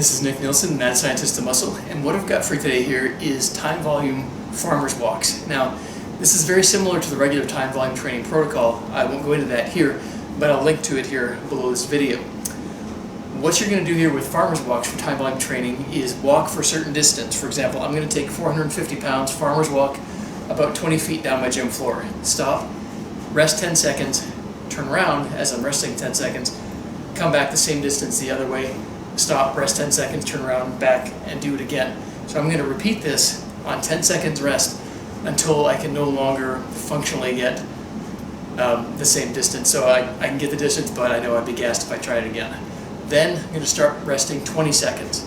This is Nick Nilsson, Mad Scientist of Muscle, and what I've got for you today here is time volume farmer's walks. Now, this is very similar to the regular time volume training protocol. I won't go into that here, but I'll link to it here below this video. What you're going to do here with farmer's walks for time volume training is walk for a certain distance. For example, I'm going to take 450 pounds farmer's walk about 20 feet down my gym floor. Stop, rest 10 seconds, turn around as I'm resting 10 seconds, come back the same distance the other way, stop, rest 10 seconds, turn around, back, and do it again. So I'm going to repeat this on 10 seconds rest until I can no longer functionally get the same distance. So I can get the distance, but I know I'd be gassed if I tried it again. Then I'm going to start resting 20 seconds,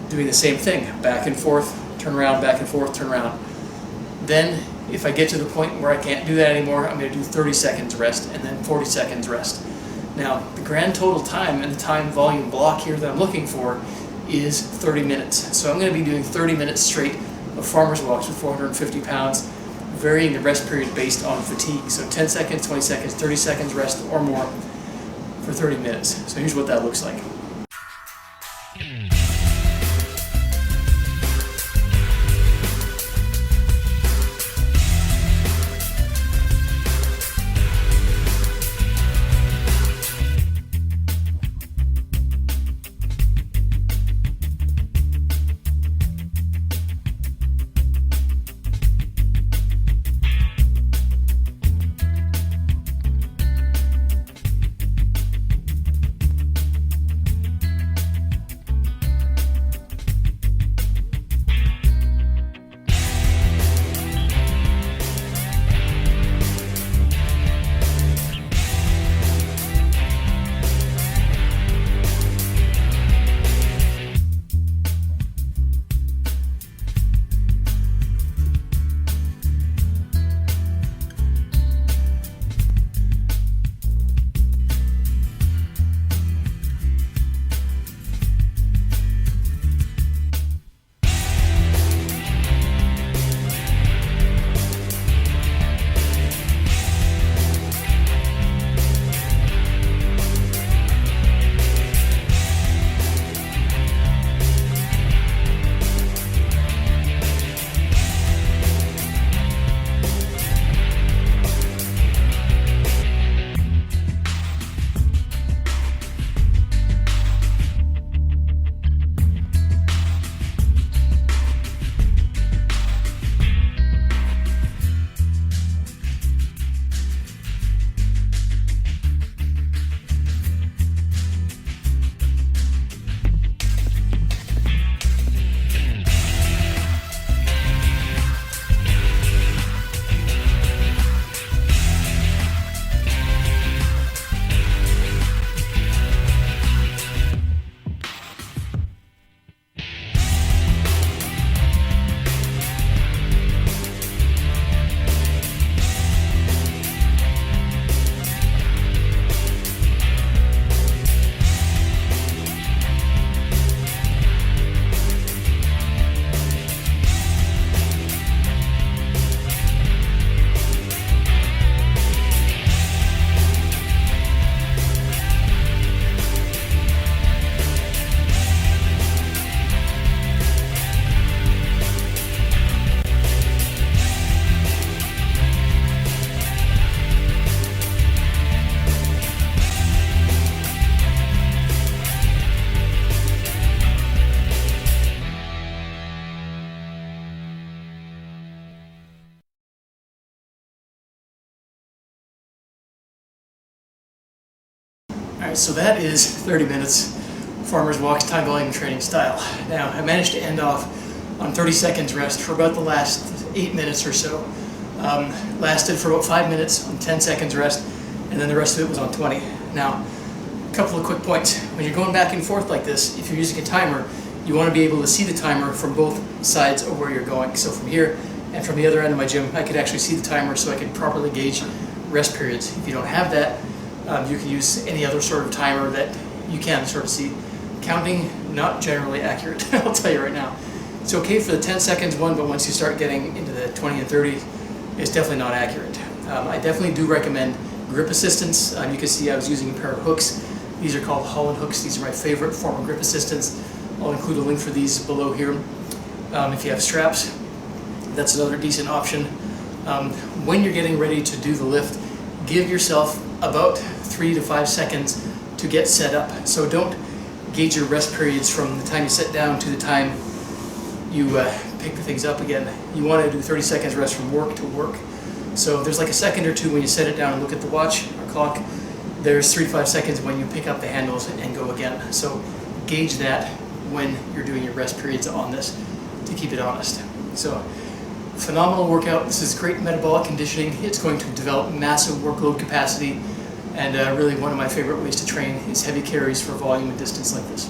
doing the same thing, back and forth, turn around, back and forth, turn around. Then if I get to the point where I can't do that anymore, I'm going to do 30 seconds rest and then 40 seconds rest. Now, the grand total time and the time volume block here that I'm looking for is 30 minutes. So I'm going to be doing 30 minutes straight of farmer's walks with 450 pounds, varying the rest period based on fatigue. So 10 seconds, 20 seconds, 30 seconds rest or more for 30 minutes. So here's what that looks like. Alright, so that is 30 minutes farmer's walks time volume training style. Now, I managed to end off on 30 seconds rest for about the last 8 minutes or so. Lasted for about 5 minutes on 10 seconds rest, and then the rest of it was on 20. Now, a couple of quick points. When you're going back and forth like this, if you're using a timer, you want to be able to see the timer from both sides of where you're going. So from here and from the other end of my gym, I could actually see the timer so I can properly gauge rest periods. If you don't have that, you can use any other sort of timer that you can sort of see. Counting, not generally accurate, I'll tell you right now. It's okay for the 10 seconds one, but once you start getting into the 20 and 30, it's definitely not accurate. I definitely do recommend grip assistance. You can see I was using a pair of hooks. These are called Holland hooks. These are my favorite form of grip assistance. I'll include a link for these below here. If you have straps, that's another decent option. When you're getting ready to do the lift, give yourself about 3 to 5 seconds to get set up. So don't gauge your rest periods from the time you sit down to the time you pick the things up again. You want to do 30 seconds rest from work to work. So there's like a second or two when you set it down and look at the watch or clock. There's 3 to 5 seconds when you pick up the handles and go again. So gauge that when you're doing your rest periods on this to keep it honest. So phenomenal workout. This is great metabolic conditioning. It's going to develop massive workload capacity, and really one of my favorite ways to train is heavy carries for volume and distance like this.